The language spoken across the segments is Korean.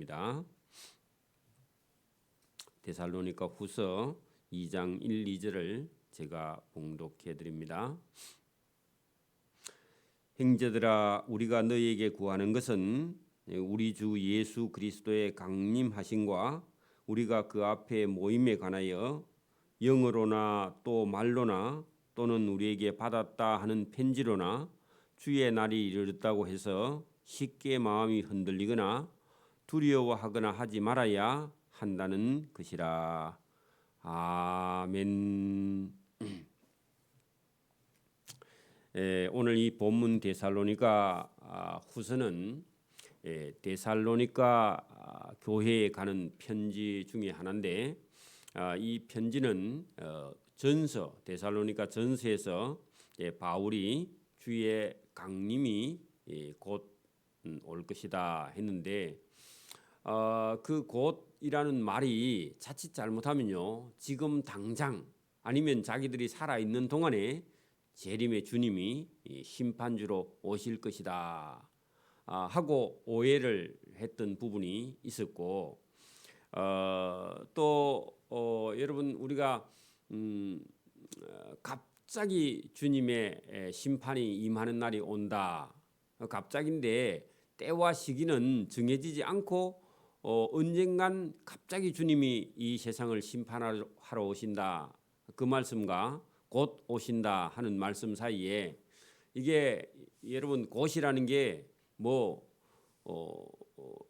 말씀입니다. 데살로니가 후서 2장 1, 2절을 제가 봉독해 드립니다. 형제들아, 우리가 너희에게 구하는 것은 우리 주 예수 그리스도의 강림하심과 우리가 그 앞에 모임에 관하여 영어로나 또 말로나 또는 우리에게 받았다 하는 편지로나 주의 날이 이르렀다고 해서 쉽게 마음이 흔들리거나 두려워하거나 하지 말아야 한다는 것이라. 아멘. 오늘 이 본문 데살로니가 후서는 데살로니가 교회에 가는 편지 중에 하나인데, 이 편지는 전서 데살로니가 전서에서 바울이 주의 강림이 곧 올 것이다 했는데, 그 곧이라는 말이 자칫 잘못하면요, 지금 당장 아니면 자기들이 살아 있는 동안에 재림의 주님이 심판주로 오실 것이다 하고 오해를 했던 부분이 있었고, 또 여러분 우리가 갑자기 주님의 심판이 임하는 날이 온다. 갑자기인데 때와 시기는 정해지지 않고 언젠간 갑자기 주님이 이 세상을 심판하러 오신다. 그 말씀과 곧 오신다 하는 말씀 사이에 이게 여러분 곧이라는 게 뭐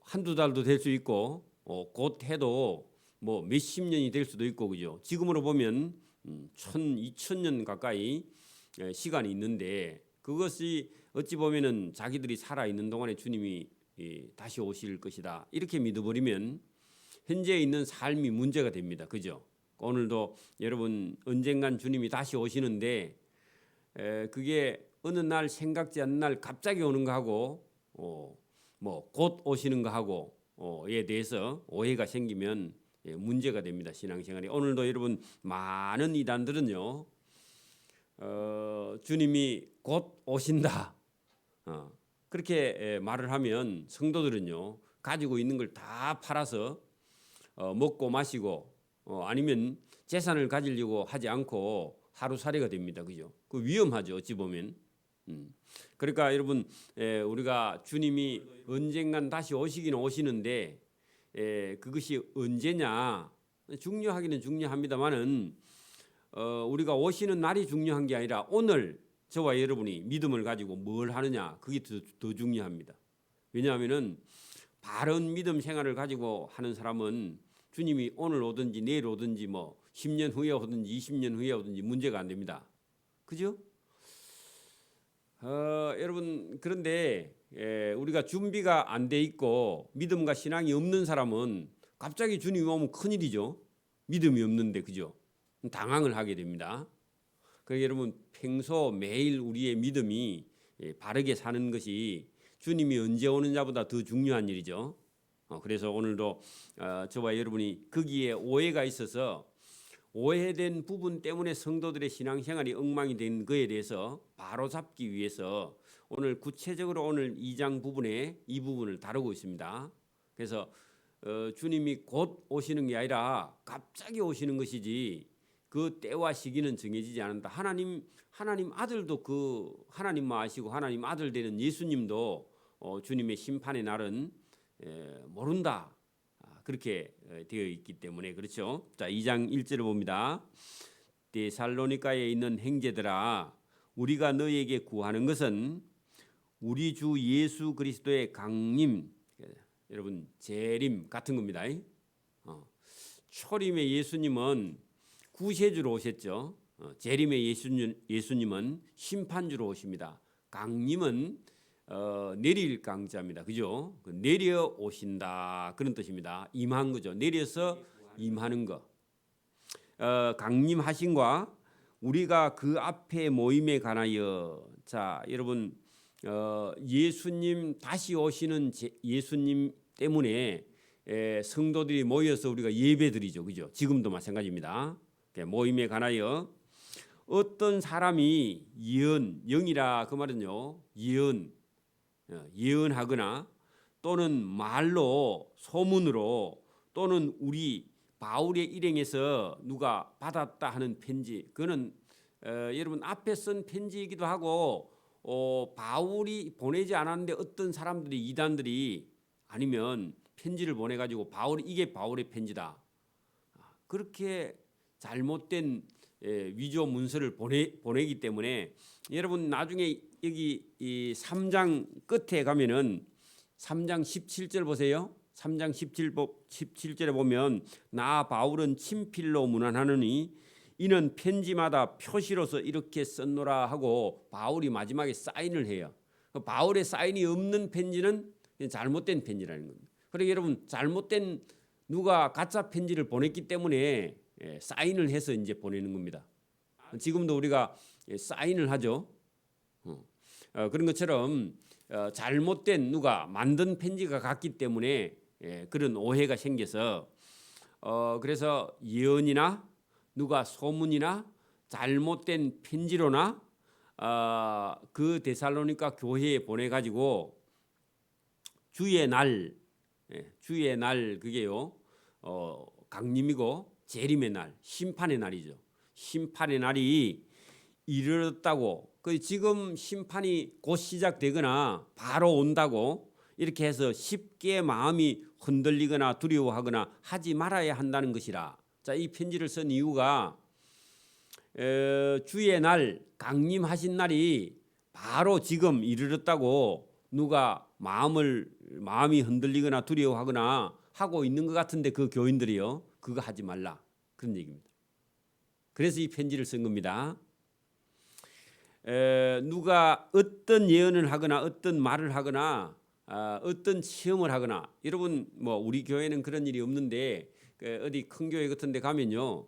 한두 달도 될 수 있고 곧 해도 뭐 몇십 년이 될 수도 있고, 그죠? 지금으로 보면 2000년 가까이 시간이 있는데, 그것이 어찌 보면은 자기들이 살아 있는 동안에 주님이 다시 오실 것이다 이렇게 믿어버리면 현재 있는 삶이 문제가 됩니다. 그죠? 오늘도 여러분 언젠간 주님이 다시 오시는데 그게 어느 날 생각지 않는 날 갑자기 오는 거하고 뭐 곧 오시는 거하고에 대해서 오해가 생기면 문제가 됩니다. 신앙생활이. 오늘도 여러분 많은 이단들은요 주님이 곧 오신다 그렇게 말을 하면 성도들은요 가지고 있는 걸 다 팔아서 먹고 마시고 아니면 재산을 가지려고 하지 않고 하루살이가 됩니다. 그죠? 그 위험하죠. 어찌 보면. 그러니까 여러분 우리가 주님이 언젠간 다시 오시기는 오시는데 그것이 언제냐 중요하기는 중요합니다만은 우리가 오시는 날이 중요한 게 아니라 오늘 저와 여러분이 믿음을 가지고 뭘 하느냐 그게 더 중요합니다. 왜냐하면은 바른 믿음 생활을 가지고 하는 사람은 주님이 오늘 오든지 내일 오든지 뭐 10년 후에 오든지 20년 후에 오든지 문제가 안 됩니다. 그죠? 여러분 그런데 우리가 준비가 안 돼 있고 믿음과 신앙이 없는 사람은 갑자기 주님이 오면 큰일이죠. 믿음이 없는데, 그죠? 당황을 하게 됩니다. 그러니까 여러분 평소 매일 우리의 믿음이 바르게 사는 것이 주님이 언제 오느냐보다 더 중요한 일이죠. 그래서 오늘도 저와 여러분이 거기에 오해가 있어서 오해된 부분 때문에 성도들의 신앙생활이 엉망이 된 것에 대해서 바로잡기 위해서 오늘 구체적으로 오늘 2장 부분에 이 부분을 다루고 있습니다. 그래서 주님이 곧 오시는 게 아니라 갑자기 오시는 것이지 그 때와 시기는 정해지지 않는다. 하나님 아들도 그 하나님만 아시고 하나님 아들 되는 예수님도 주님의 심판의 날은 모른다. 그렇게 되어 있기 때문에 그렇죠. 자, 2장 1절을 봅니다. 데살로니가에 있는 형제들아, 우리가 너희에게 구하는 것은 우리 주 예수 그리스도의 강림, 여러분 재림 같은 겁니다. 초림의 예수님은 구세주로 오셨죠. 재림의 예수님은 심판주로 오십니다. 강림은 내릴 강자입니다. 그죠? 내려 오신다 그런 뜻입니다. 임한 거죠. 내려서 임하는 거. 강림하신과 우리가 그 앞에 모임에 관하여, 자 여러분 예수님 다시 오시는 예수님 때문에 성도들이 모여서 우리가 예배드리죠. 그죠? 지금도 마찬가지입니다. 모임에 관하여 어떤 사람이 영이라 그 말은요 예언하거나 또는 말로 소문으로 또는 우리 바울의 일행에서 누가 받았다 하는 편지, 그거는 여러분 앞에 쓴 편지이기도 하고 바울이 보내지 않았는데 어떤 사람들이 이단들이 아니면 편지를 보내가지고 이게 바울의 편지다, 그렇게 잘못된 위조 문서를 보내기 때문에 여러분 나중에 여기 이 3장 끝에 가면은 3장 17절 보세요. 3장 17절에 보면 나 바울은 친필로 문안하느니 이는 편지마다 표시로서 이렇게 썼노라 하고 바울이 마지막에 사인을 해요. 바울의 사인이 없는 편지는 잘못된 편지라는 겁니다. 그러니까 여러분 잘못된 누가 가짜 편지를 보냈기 때문에 사인을 해서 이제 보내는 겁니다. 지금도 우리가 사인을 하죠. 그런 것처럼 잘못된 누가 만든 편지가 갔기 때문에 그런 오해가 생겨서 그래서 예언이나 누가 소문이나 잘못된 편지로나 그 데살로니가 교회에 보내가지고 주의 날 그게요 강림이고 재림의 날, 심판의 날이죠. 심판의 날이 이르렀다고, 지금 심판이 곧 시작되거나 바로 온다고 이렇게 해서 쉽게 마음이 흔들리거나 두려워하거나 하지 말아야 한다는 것이라. 자, 이 편지를 쓴 이유가 주의 날, 강림하신 날이 바로 지금 이르렀다고 누가 마음이 흔들리거나 두려워하거나 하고 있는 것 같은데 그 교인들이요, 그거 하지 말라, 그런 얘기입니다. 그래서 이 편지를 쓴 겁니다. 누가 어떤 예언을 하거나 어떤 말을 하거나 어떤 체험을 하거나, 여러분 뭐 우리 교회는 그런 일이 없는데 어디 큰 교회 같은 데 가면요,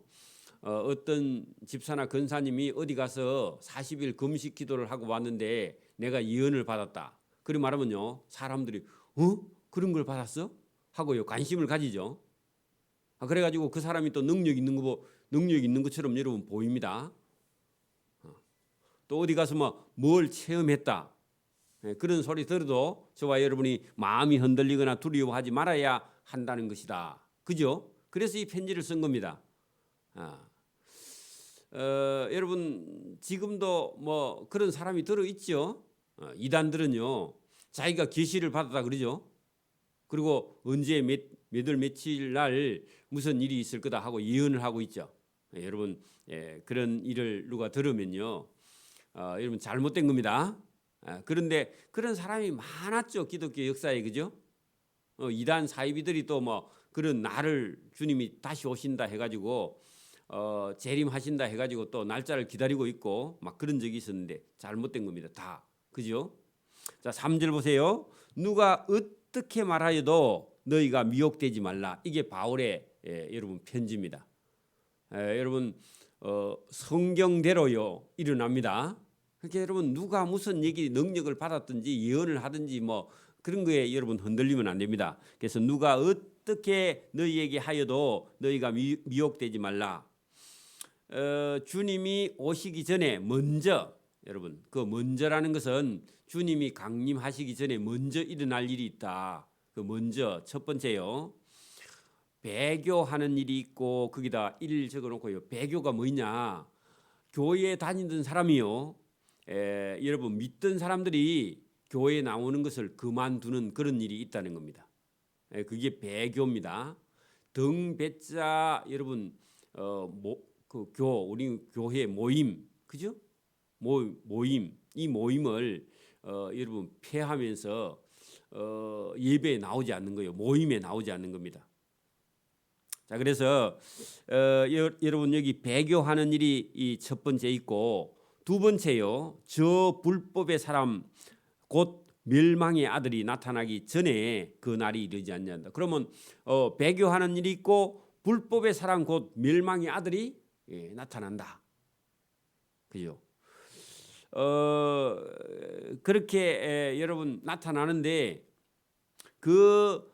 어떤 집사나 권사님이 어디 가서 40일 금식 기도를 하고 왔는데 내가 예언을 받았다, 그리 말하면요 사람들이 그런 걸 받았어? 하고요 관심을 가지죠. 그래가지고 그 사람이 또 능력 있는 것처럼 여러분 보입니다. 또 어디 가서 뭘 체험했다, 그런 소리 들어도 저와 여러분이 마음이 흔들리거나 두려워하지 말아야 한다는 것이다, 그죠? 그래서 이 편지를 쓴 겁니다. 여러분 지금도 그런 사람이 들어 있죠. 이단들은요 자기가 계시를 받았다 그러죠. 그리고 언제 몇월 며칠 날 무슨 일이 있을 거다 하고 예언을 하고 있죠. 여러분 그런 일을 누가 들으면요 여러분 잘못된 겁니다. 그런데 그런 사람이 많았죠, 기독교 역사에, 그죠? 이단 사이비들이 또 그런 날을 주님이 다시 오신다 해가지고 재림하신다 해가지고 또 날짜를 기다리고 있고 막 그런 적이 있었는데 잘못된 겁니다, 다, 그죠? 자, 3절 보세요. 누가 어떻게 말하여도 너희가 미혹되지 말라. 이게 바울의 여러분 편지입니다. 여러분 성경대로요 일어납니다. 그러니까 여러분 누가 무슨 능력을 받았든지 예언을 하든지 그런 거에 여러분 흔들리면 안 됩니다. 그래서 누가 어떻게 너희에게 하여도 너희가 미혹되지 말라. 주님이 오시기 전에 먼저, 여러분 그 먼저라는 것은 주님이 강림하시기 전에 먼저 일어날 일이 있다. 그 먼저 첫 번째요, 배교하는 일이 있고 거기다 일 적어놓고요. 배교가 뭐냐? 교회에 다니던 사람이요, 여러분 믿던 사람들이 교회에 나오는 것을 그만두는 그런 일이 있다는 겁니다. 그게 배교입니다. 등배자 여러분 우리 교회 모임, 그죠? 모임, 이 모임을 여러분 폐하면서 예배에 나오지 않는 거예요. 모임에 나오지 않는 겁니다. 자, 그래서 여러분 여기 배교하는 일이 이 첫 번째 있고, 두 번째요, 저 불법의 사람 곧 멸망의 아들이 나타나기 전에 그 날이 이르지 않는다. 그러면 배교하는 일이 있고 불법의 사람 곧 멸망의 아들이 나타난다, 그죠? 그렇게 여러분 나타나는데 그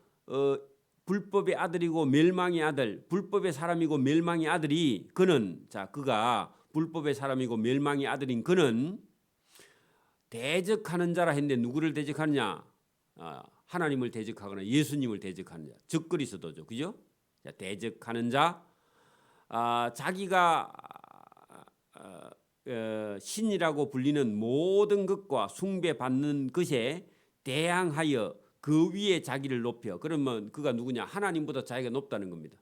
불법의 아들이고 멸망의 아들, 불법의 사람이고 멸망의 아들이 그가 불법의 사람이고 멸망의 아들인 그는 대적하는 자라 했는데 누구를 대적하느냐? 하나님을 대적하거나 예수님을 대적하는 자, 즉 그리스도죠. 그죠? 자, 대적하는 자, 자기가 신이라고 불리는 모든 것과 숭배받는 것에 대항하여 그 위에 자기를 높여. 그러면 그가 누구냐? 하나님보다 자기가 높다는 겁니다.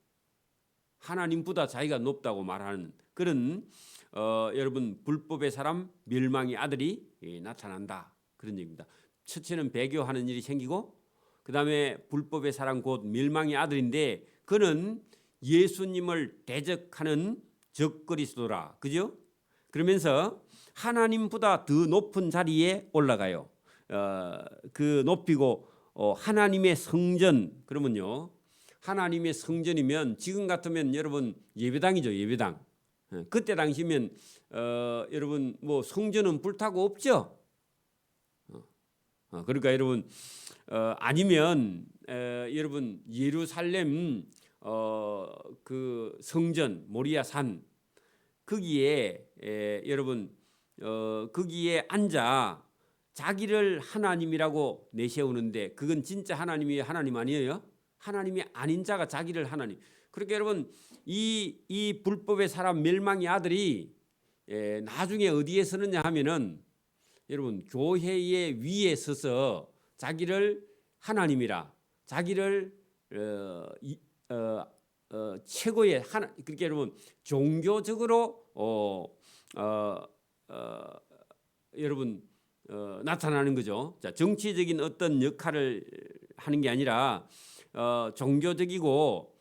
하나님보다 자기가 높다고 말하는 그런 여러분 불법의 사람 멸망의 아들이 나타난다. 그런 얘기입니다. 첫째는 배교하는 일이 생기고 그 다음에 불법의 사람 곧 멸망의 아들인데 그는 예수님을 대적하는 적그리스도라. 그죠? 그러면서 하나님보다 더 높은 자리에 올라가요. 그 높이고 하나님의 성전 그러면요. 하나님의 성전이면 지금 같으면 여러분 예배당이죠. 예배당. 그때 당시면 여러분 뭐 성전은 불타고 없죠. 그러니까 여러분 아니면 여러분 예루살렘 그 성전 모리아 산 거기에 여러분 거기에 앉아 자기를 하나님이라고 내세우는데 그건 진짜 하나님이 하나님 아니에요? 하나님이 아닌 자가 자기를 하나님. 그러니까 여러분 이 불법의 사람 멸망의 아들이 나중에 어디에 서느냐 하면은 여러분 교회의 위에 서서 자기를 하나님이라 자기를 최고의 하나 그렇게 여러분 종교적으로 여러분 나타나는 거죠. 자, 정치적인 어떤 역할을 하는 게 아니라 종교적이고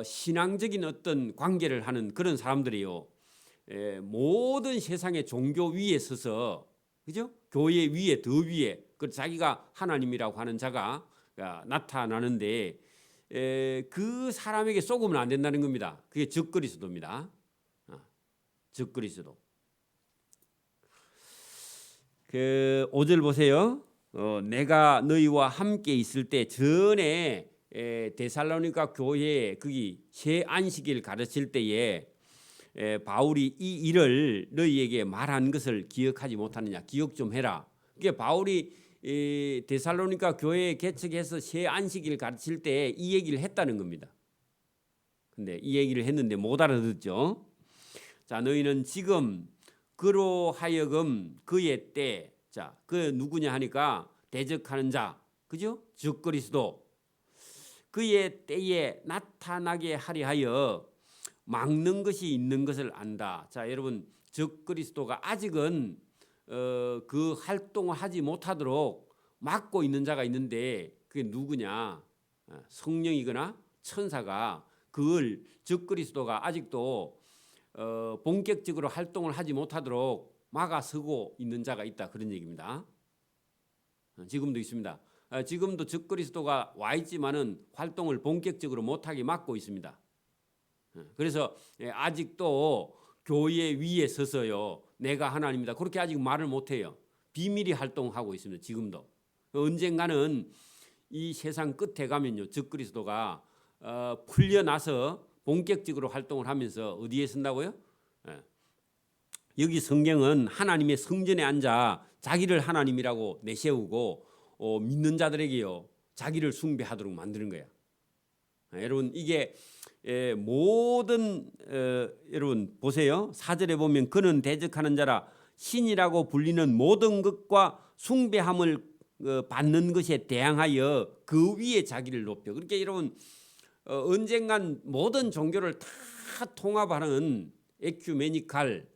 신앙적인 어떤 관계를 하는 그런 사람들이요. 모든 세상의 종교 위에 서서 그죠? 교회 위에 더 위에 그 자기가 하나님이라고 하는 자가 나타나는데 그 사람에게 속으면 안 된다는 겁니다. 그게 적그리스도입니다. 적그리스도. 그 5절 보세요. 내가 너희와 함께 있을 때 전에 데살로니가 교회에 거기 새 안식일 가르칠 때에 바울이 이 일을 너희에게 말한 것을 기억하지 못하느냐. 기억 좀 해라. 그게 바울이 데살로니가 교회에 개척해서 새 안식일 가르칠 때 이 얘기를 했다는 겁니다. 근데 이 얘기를 했는데 못 알아듣죠. 자, 너희는 지금 그로 하여금 그의 때, 자, 그 누구냐 하니까 대적하는 자, 그죠? 즉 그리스도. 그의 때에 나타나게 하려 하여 막는 것이 있는 것을 안다. 자, 여러분, 즉 그리스도가 아직은 그 활동을 하지 못하도록 막고 있는 자가 있는데 그게 누구냐? 성령이거나 천사가 그걸 즉 그리스도가 아직도 본격적으로 활동을 하지 못하도록 막아서고 있는 자가 있다. 그런 얘기입니다. 지금도 있습니다. 지금도 즉 그리스도가 와 있지만은 활동을 본격적으로 못하게 막고 있습니다. 그래서 아직도 교회 위에 서서요. 내가 하나님이다. 그렇게 아직 말을 못해요. 비밀이 활동하고 있습니다. 지금도. 언젠가는 이 세상 끝에 가면요. 즉 그리스도가 풀려나서 본격적으로 활동을 하면서 어디에 쓴다고요? 여기 성경은 하나님의 성전에 앉아 자기를 하나님이라고 내세우고 믿는 자들에게요. 자기를 숭배하도록 만드는 거야. 여러분 이게 모든 여러분 보세요. 4절에 보면 그는 대적하는 자라 신이라고 불리는 모든 것과 숭배함을 받는 것에 대항하여 그 위에 자기를 높여. 그렇게 여러분 언젠간 모든 종교를 다 통합하는 에큐메니칼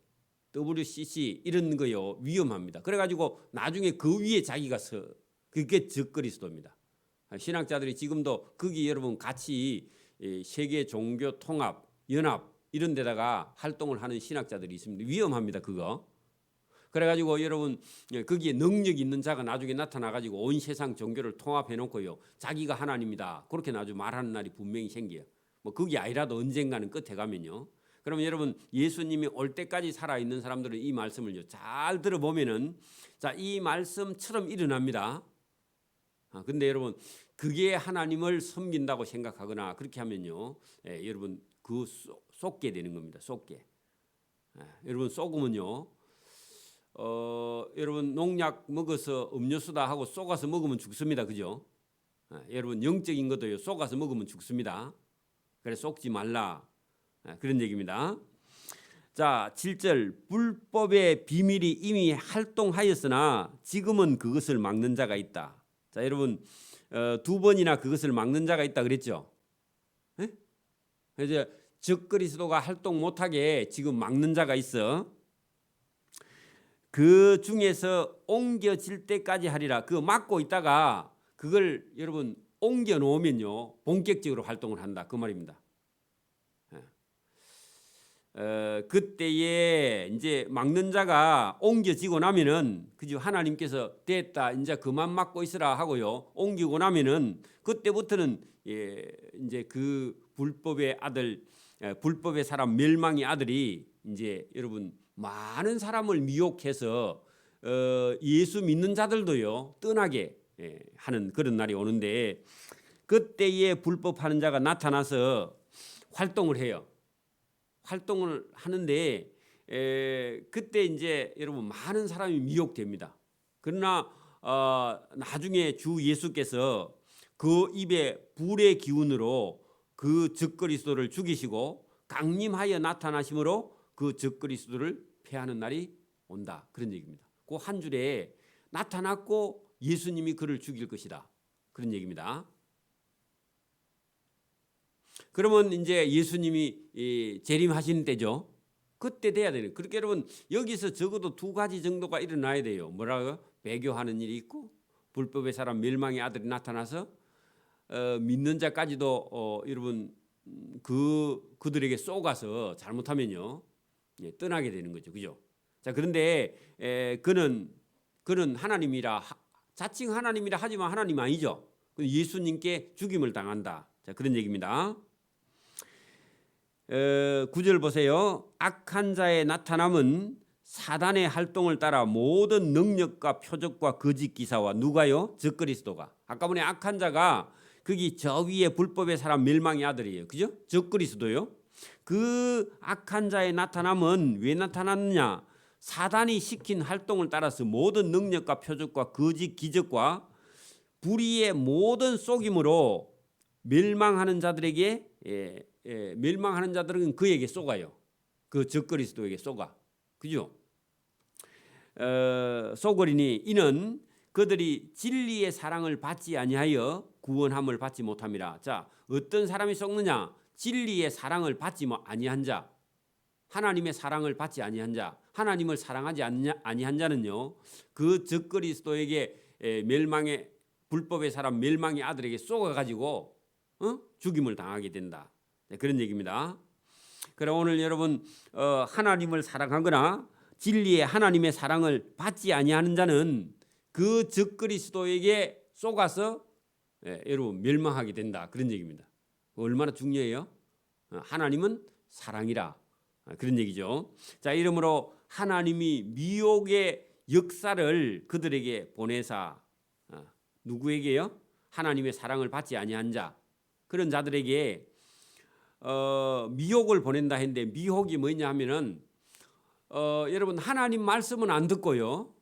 WCC 이런 거요 위험합니다. 그래가지고 나중에 그 위에 자기가 서 그게 적그리스도입니다. 신학자들이 지금도 거기 여러분 같이 세계 종교 통합 연합 이런 데다가 활동을 하는 신학자들이 있습니다. 위험합니다. 그거. 그래가지고 여러분 거기에 능력 있는 자가 나중에 나타나가지고 온 세상 종교를 통합해 놓고요. 자기가 하나님이다. 그렇게 나중에 말하는 날이 분명히 생겨요. 뭐 그게 아니라도 언젠가는 끝에 가면요. 그러면 여러분 예수님이 올 때까지 살아있는 사람들은 이 말씀을 잘 들어보면은 자, 이 말씀처럼 일어납니다. 근데 여러분 그게 하나님을 섬긴다고 생각하거나 그렇게 하면요. 여러분 그 쏟게 되는 겁니다. 쏟게. 여러분 쏟으면요. 여러분 농약 먹어서 음료수다 하고 쏟아서 먹으면 죽습니다. 그죠? 여러분 영적인 것도요 쏘가서 먹으면 죽습니다. 그래서 쏘지 말라 그런 얘기입니다. 자, 7절 불법의 비밀이 이미 활동하였으나 지금은 그것을 막는 자가 있다. 자, 여러분 두 번이나 그것을 막는 자가 있다 그랬죠. 이제 적그리스도가 활동 못하게 지금 막는 자가 있어. 그 중에서 옮겨질 때까지 하리라. 그거 막고 있다가 그걸 여러분 옮겨 놓으면요 본격적으로 활동을 한다 그 말입니다. 그때에 이제 막는 자가 옮겨지고 나면은 그죠 하나님께서 됐다 이제 그만 막고 있으라 하고요 옮기고 나면은 그때부터는 이제 그 불법의 아들 불법의 사람 멸망의 아들이 이제 여러분 많은 사람을 미혹해서 예수 믿는 자들도요 떠나게 하는 그런 날이 오는데 그때에 불법하는 자가 나타나서 활동을 해요. 활동을 하는데 그때 이제 여러분 많은 사람이 미혹됩니다. 그러나 나중에 주 예수께서 그 입에 불의 기운으로 그 적그리스도를 죽이시고 강림하여 나타나심으로 그 적그리스도를 패하는 날이 온다 그런 얘기입니다. 그 한 줄에 나타났고 예수님이 그를 죽일 것이다 그런 얘기입니다. 그러면 이제 예수님이 재림하시는 때죠. 그때 돼야 되는. 그렇게 여러분 여기서 적어도 두 가지 정도가 일어나야 돼요. 뭐라고요? 배교하는 일이 있고 불법의 사람 멸망의 아들이 나타나서 믿는 자까지도 여러분 그들에게 쏘가서 잘못하면요 떠나게 되는 거죠. 그죠? 자 그런데 그는 하나님이라 자칭 하나님이라 하지만 하나님 아니죠. 예수님께 죽임을 당한다. 자 그런 얘기입니다. 9절 보세요. 악한 자의 나타남은 사단의 활동을 따라 모든 능력과 표적과 거짓 기사와 누가요? 적그리스도가. 아까 보니 악한 자가 거기 저 위에 불법의 사람 멸망의 아들이에요. 그죠? 적그리스도요. 그 악한 자의 나타남은 왜 나타났느냐? 사단이 시킨 활동을 따라서 모든 능력과 표적과 거짓 기적과 불의의 모든 속임으로 멸망하는 자들에게 멸망하는 자들은 그에게 쏘가요. 그 적그리스도에게 쏘가. 그죠? 쏘거리니 이는 그들이 진리의 사랑을 받지 아니하여 구원함을 받지 못함이라. 자, 어떤 사람이 쏘느냐? 진리의 사랑을 받지 아니한 자. 하나님의 사랑을 받지 아니한 자. 하나님을 사랑하지 아니한 자는요. 그 적그리스도에게 멸망의 불법의 사람 멸망의 아들에게 쏘가 가지고 죽임을 당하게 된다. 그런 얘기입니다. 그럼 오늘 여러분 하나님을 사랑하거나 진리의 하나님의 사랑을 받지 아니하는 자는 그 적그리스도에게 쏘가서 여러분 멸망하게 된다. 그런 얘기입니다. 얼마나 중요해요? 하나님은 사랑이라 그런 얘기죠. 자 이러므로 하나님이 미혹의 역사를 그들에게 보내사 누구에게요? 하나님의 사랑을 받지 아니한 자 그런 자들에게 미혹을 보낸다 했는데 미혹이 뭐냐 하면은 여러분 하나님 말씀은 안 듣고요.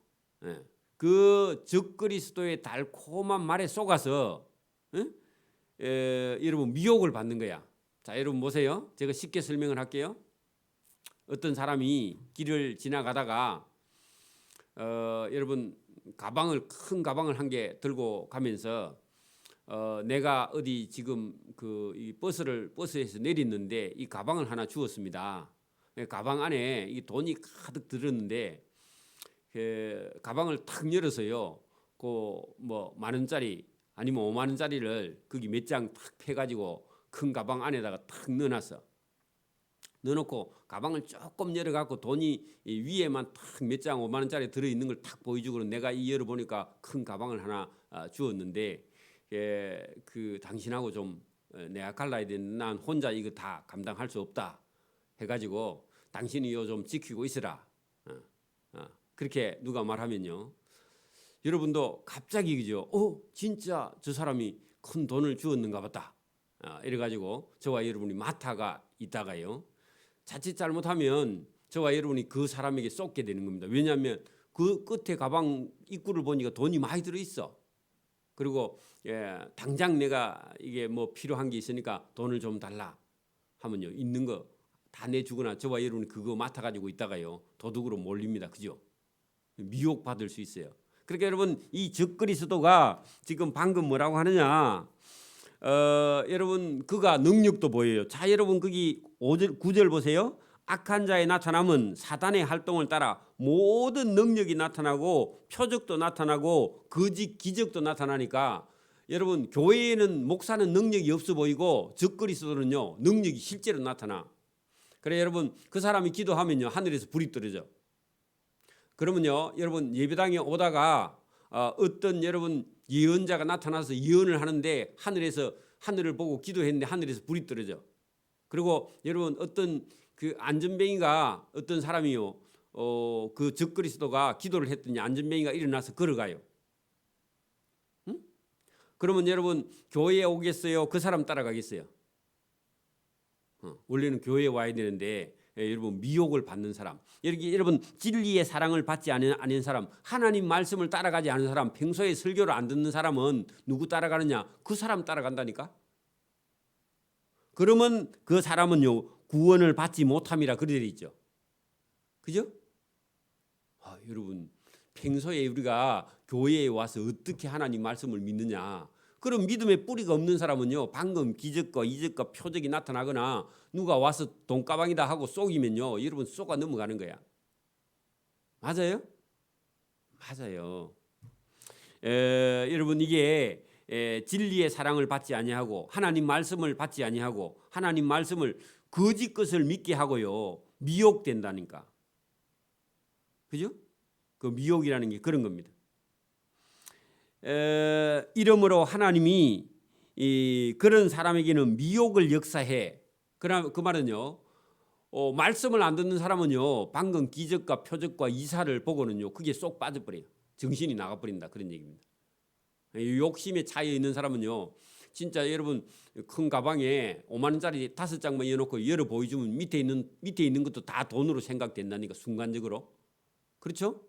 그 적그리스도의 달콤한 말에 속아서 여러분 미혹을 받는 거야. 자 여러분 보세요. 제가 쉽게 설명을 할게요. 어떤 사람이 길을 지나가다가 여러분 큰 가방을 한 개 들고 가면서 내가 어디 지금 이 버스에서 내렸는데 이 가방을 하나 주었습니다. 가방 안에 이 돈이 가득 들었는데 가방을 탁 열어서요. 그 뭐 만 원짜리 아니면 5만 원짜리를 거기 몇 장 탁 패가지고 큰 가방 안에다가 탁 넣어놓고 가방을 조금 열어갖고 돈이 위에만 탁 몇 장 5만 원짜리 들어있는 걸 탁 보여주고 내가 이 열어보니까 큰 가방을 하나 주었는데 그 당신하고 좀 내가 갈라야 되는 난 혼자 이거 다 감당할 수 없다 해가지고 당신이 이거 좀 지키고 있으라 그렇게 누가 말하면요 여러분도 갑자기 그죠 진짜 저 사람이 큰 돈을 주었는가 보다 이래가지고 저와 여러분이 마타가 있다가요 자칫 잘못하면 저와 여러분이 그 사람에게 쏟게 되는 겁니다. 왜냐하면 그 끝에 가방 입구를 보니까 돈이 많이 들어있어. 그리고 당장 내가 이게 뭐 필요한 게 있으니까 돈을 좀 달라 하면요, 있는 거 다 내주거나 저와 여러분이 그거 맡아가지고 있다가요 도둑으로 몰립니다. 그죠? 미혹 받을 수 있어요. 그러니까 여러분 이 적그리스도가 지금 방금 뭐라고 하느냐? 여러분 그가 능력도 보여요. 자, 여러분 거기 5절 9절 보세요. 악한 자의 나타남은 사단의 활동을 따라 모든 능력이 나타나고 표적도 나타나고 거짓 기적도 나타나니까 여러분 교회에는 목사는 능력이 없어 보이고 적그리스도는요 능력이 실제로 나타나. 그래 여러분 그 사람이 기도하면요 하늘에서 불이 떨어져. 그러면요 여러분 예배당에 오다가 어떤 여러분 예언자가 나타나서 예언을 하는데 하늘에서 하늘을 보고 기도했는데 하늘에서 불이 떨어져. 그리고 여러분 어떤 그 안전뱅이가 어떤 사람이요 그 적그리스도가 기도를 했더니 안전뱅이가 일어나서 걸어가요. 응? 그러면 여러분 교회에 오겠어요? 그 사람 따라가겠어요? 원래는 교회에 와야 되는데 여러분 미혹을 받는 사람, 여러분 진리의 사랑을 받지 않은 사람, 하나님 말씀을 따라가지 않은 사람, 평소에 설교를 안 듣는 사람은 누구 따라가느냐? 그 사람 따라간다니까. 그러면 그 사람은요 구원을 받지 못함이라 그래 있죠. 그죠? 여러분 평소에 우리가 교회에 와서 어떻게 하나님 말씀을 믿느냐? 그럼 믿음의 뿌리가 없는 사람은요 방금 기적과 이적과 표적이 나타나거나 누가 와서 돈가방이다 하고 쏘기면요 여러분 쏘가 넘어가는 거야. 맞아요? 맞아요. 여러분 이게 진리의 사랑을 받지 아니하고 하나님 말씀을 받지 아니하고 하나님 말씀을 거짓 것을 믿게 하고요 미혹된다니까. 그죠? 그 미혹이라는 게 그런 겁니다. 이러므로 하나님이 그런 사람에게는 미혹을 역사해. 그 말은요 말씀을 안 듣는 사람은요 방금 기적과 표적과 이사를 보고는요 그게 쏙 빠져버려요. 정신이 나가버린다 그런 얘기입니다. 욕심에 차여 있는 사람은요 진짜 여러분 큰 가방에 5만 원짜리 5장만 이어놓고 열어 보여주면 밑에 있는 것도 다 돈으로 생각된다니까 순간적으로. 그렇죠?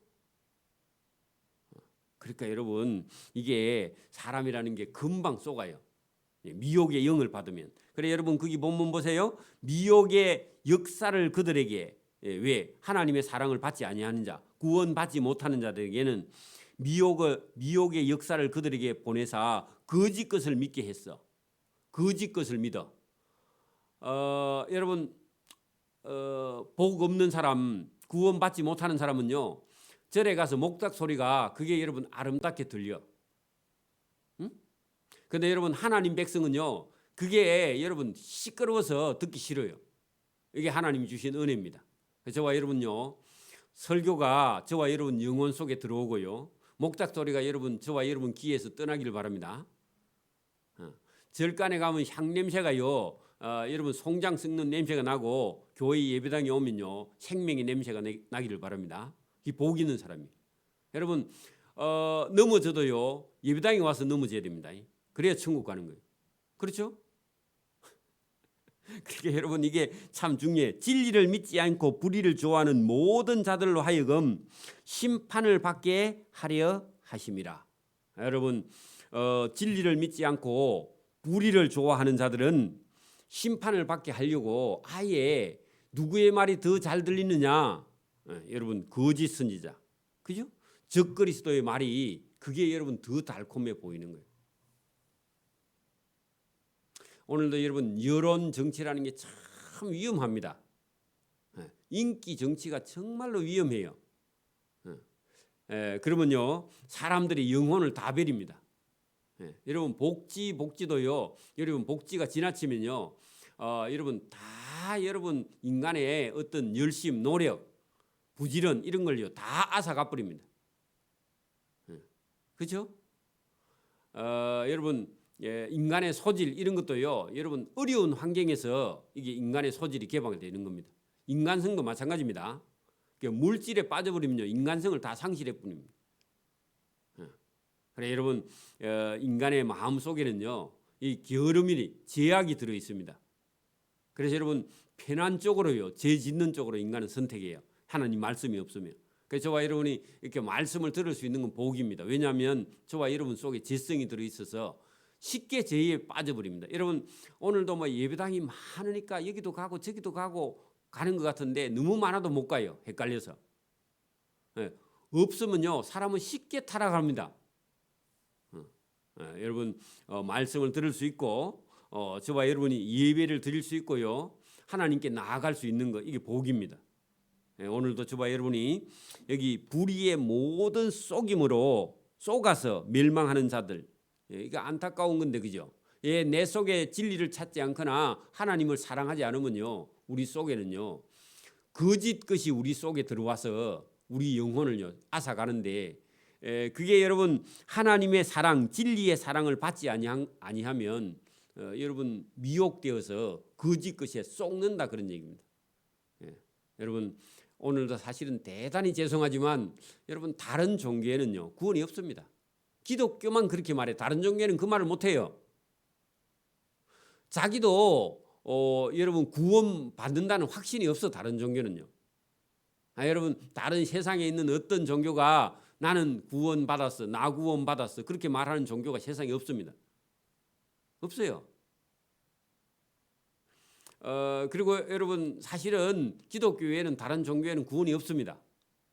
그러니까 여러분 이게 사람이라는 게 금방 쏘가요. 미혹의 영을 받으면. 그래 여러분 거기 본문 보세요. 미혹의 역사를 그들에게 왜 하나님의 사랑을 받지 아니하는 자, 구원받지 못하는 자들에게는 미혹의 역사를 그들에게 보내사 거짓 것을 믿게 했어. 거짓 것을 믿어. 여러분 복 없는 사람, 구원받지 못하는 사람은요. 절에 가서 목탁 소리가 그게 여러분 아름답게 들려. 응? 근데 여러분 하나님 백성은요. 그게 여러분 시끄러워서 듣기 싫어요. 이게 하나님이 주신 은혜입니다. 저와 여러분요. 설교가 저와 여러분 영혼 속에 들어오고요. 목탁 소리가 여러분 저와 여러분 귀에서 떠나기를 바랍니다. 절간에 가면 향 냄새가요. 여러분 송장 썩는 냄새가 나고 교회 예배당에 오면요. 생명의 냄새가 나기를 바랍니다. 이 복 있는 사람이. 여러분 넘어져도요. 예배당에 와서 넘어져야 됩니다. 그래야 천국 가는 거예요. 그렇죠? 그러니까 여러분 이게 참 중요해. 진리를 믿지 않고 불의를 좋아하는 모든 자들로 하여금 심판을 받게 하려 하심이라. 여러분 진리를 믿지 않고 불의를 좋아하는 자들은 심판을 받게 하려고 아예 누구의 말이 더 잘 들리느냐? 여러분 거짓 선지자. 그죠? 적그리스도의 말이 그게 여러분 더 달콤해 보이는 거예요. 오늘도 여러분 여론 정치라는 게 참 위험합니다. 인기 정치가 정말로 위험해요. 그러면요 사람들이 영혼을 다 버립니다. 여러분 복지도요. 여러분 복지가 지나치면요, 여러분 다 여러분 인간의 어떤 열심, 노력, 부지런 이런 걸요 다 앗아가 버립니다. 그렇죠? 여러분 인간의 소질 이런 것도요. 여러분 어려운 환경에서 이게 인간의 소질이 개방되는 겁니다. 인간성도 마찬가지입니다. 물질에 빠져버리면요 인간성을 다 상실해 버립니다. 그래 여러분 인간의 마음 속에는요 이 게으름이 제약이 들어 있습니다. 그래서 여러분 편한 쪽으로요 죄 짓는 쪽으로 인간은 선택해요. 하나님 말씀이 없으면. 그래서 저와 여러분이 이렇게 말씀을 들을 수 있는 건 복입니다. 왜냐하면 저와 여러분 속에 재성이 들어있어서 쉽게 죄에 빠져버립니다. 여러분 오늘도 뭐 예배당이 많으니까 여기도 가고 저기도 가고 가는 것 같은데 너무 많아도 못 가요. 헷갈려서. 예, 없으면요 사람은 쉽게 타락합니다. 여러분 말씀을 들을 수 있고 저와 여러분이 예배를 드릴 수 있고요 하나님께 나아갈 수 있는 것 이게 복입니다. 오늘도 저와 여러분이 여기 불의의 모든 속임으로 속아서 멸망하는 자들 이게 안타까운 건데 그죠? 내 속에 진리를 찾지 않거나 하나님을 사랑하지 않으면요 우리 속에는요 거짓 것이 우리 속에 들어와서 우리 영혼을요 앗아가는데 그게 여러분 하나님의 사랑 진리의 사랑을 받지 아니하면 여러분 미혹되어서 거짓 것에 쏙는다 그런 얘기입니다. 여러분 오늘도 사실은 대단히 죄송하지만 여러분 다른 종교에는요 구원이 없습니다. 기독교만 그렇게 말해. 다른 종교는 그 말을 못해요. 자기도 여러분 구원 받는다는 확신이 없어. 다른 종교는요. 여러분 다른 세상에 있는 어떤 종교가 나는 구원 받았어, 나 구원 받았어 그렇게 말하는 종교가 세상에 없습니다. 없어요. 그리고 여러분 사실은 기독교에는 다른 종교에는 구원이 없습니다.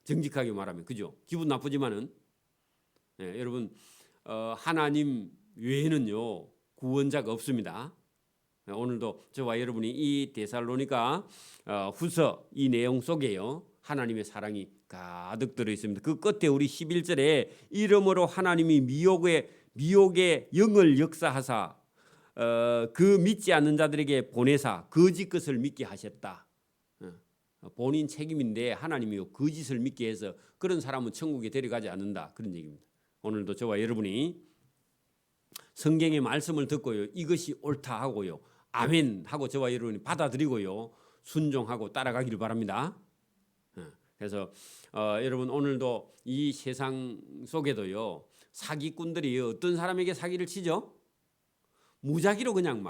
정직하게 말하면 그죠? 기분 나쁘지만은 여러분 하나님 외에는요 구원자가 없습니다. 오늘도 저와 여러분이 이 데살로니가 후서 이 내용 속에요 하나님의 사랑이 가득 들어 있습니다. 그 끝에 우리 11절에 이름으로 하나님이 미혹의 영을 역사하사 그 믿지 않는 자들에게 보내사 거짓 것을 믿게 하셨다. 본인 책임인데 하나님이 거짓을 믿게 해서 그런 사람은 천국에 데려가지 않는다. 그런 얘기입니다. 오늘도 저와 여러분이 성경의 말씀을 듣고요. 이것이 옳다 하고요. 아멘 하고 저와 여러분이 받아들이고요. 순종하고 따라가기를 바랍니다. 그래서 여러분 오늘도 이 세상 속에도요. 사기꾼들이 어떤 사람에게 사기를 치죠? 무작위로 그냥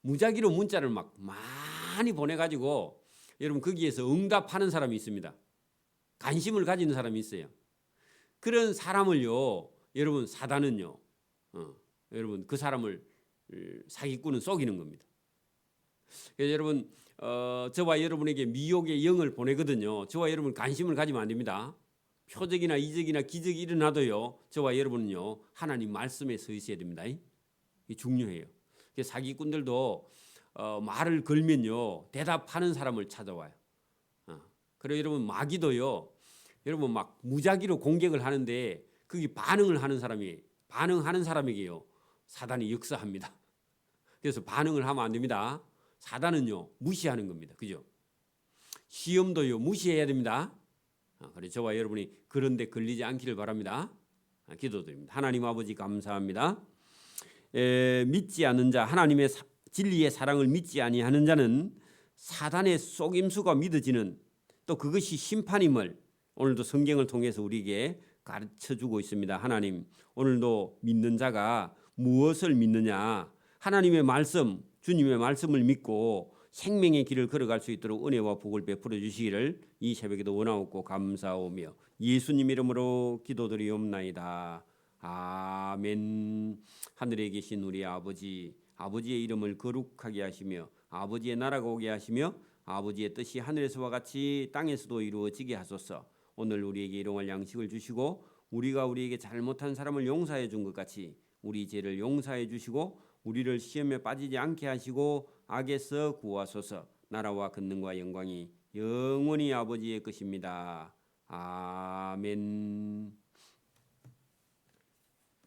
무작위로 문자를 많이 보내가지고 여러분 거기에서 응답하는 사람이 있습니다. 관심을 가지는 사람이 있어요. 그런 사람을요, 여러분 사단은요, 여러분 그 사람을 사기꾼은 속이는 겁니다. 그래서 여러분 저와 여러분에게 미혹의 영을 보내거든요. 저와 여러분 관심을 가지면 안 됩니다. 표적이나 이적이나 기적이 일어나도요, 저와 여러분은요 하나님 말씀에 서 있어야 됩니다. 이게 중요해요. 사기꾼들도 말을 걸면요 대답하는 사람을 찾아와요. 그리고 여러분 마귀도요 여러분 무작위로 공격을 하는데 거기 반응하는 사람에게요 사단이 역사합니다. 그래서 반응을 하면 안 됩니다. 사단은요 무시하는 겁니다. 그죠? 시험도요 무시해야 됩니다. 그래서 저와 여러분이 그런데 걸리지 않기를 바랍니다. 기도드립니다. 하나님 아버지 감사합니다. 믿지 않는 자 하나님의 진리의 사랑을 믿지 아니하는 자는 사단의 속임수가 믿어지는 또 그것이 심판임을 오늘도 성경을 통해서 우리에게 가르쳐주고 있습니다. 하나님 오늘도 믿는 자가 무엇을 믿느냐 하나님의 말씀 주님의 말씀을 믿고 생명의 길을 걸어갈 수 있도록 은혜와 복을 베풀어 주시기를 이 새벽에도 원하옵고 감사오며 예수님 이름으로 기도드리옵나이다. 아멘. 하늘에 계신 우리 아버지의 이름을 거룩하게 하시며 아버지의 나라가 오게 하시며 아버지의 뜻이 하늘에서와 같이 땅에서도 이루어지게 하소서. 오늘 우리에게 일용할 양식을 주시고 우리가 우리에게 잘못한 사람을 용서해 준 것 같이 우리 죄를 용서해 주시고 우리를 시험에 빠지지 않게 하시고 악에서 구하소서. 나라와 권능과 영광이 영원히 아버지의 것입니다. 아멘.